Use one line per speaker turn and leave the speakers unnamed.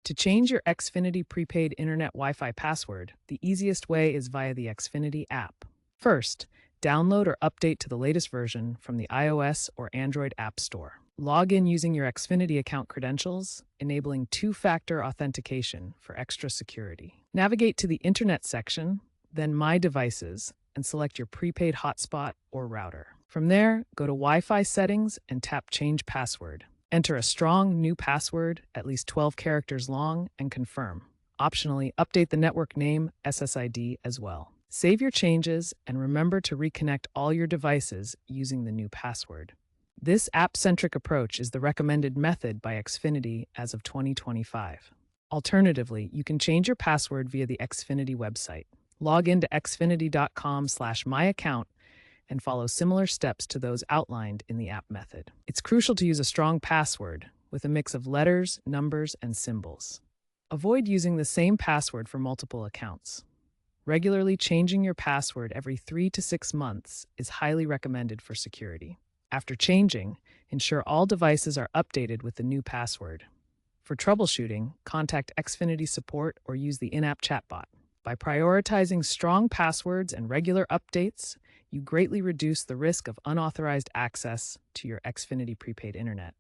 To change your Xfinity Prepaid Internet Wi-Fi password, the easiest way is via the Xfinity app. First, download or update to the latest version from the iOS or Android App Store. Log in using your Xfinity account credentials, enabling two-factor authentication for extra security. Navigate to the Internet section, then My Devices, and select your prepaid hotspot or router. From there, go to Wi-Fi settings and tap Change Password. Enter a strong new password, at least 12 characters long, and confirm. Optionally, update the network name SSID as well. Save your changes and remember to reconnect all your devices using the new password. This app-centric approach is the recommended method by Xfinity as of 2025. Alternatively, you can change your password via the Xfinity website. Log into xfinity.com/myaccount and follow similar steps to those outlined in the app method. It's crucial to use a strong password with a mix of letters, numbers, and symbols. Avoid using the same password for multiple accounts. Regularly changing your password every 3 to 6 months is highly recommended for security. After changing, ensure all devices are updated with the new password. For troubleshooting, contact Xfinity support or use the in-app chatbot. By prioritizing strong passwords and regular updates, you greatly reduce the risk of unauthorized access to your Xfinity prepaid internet.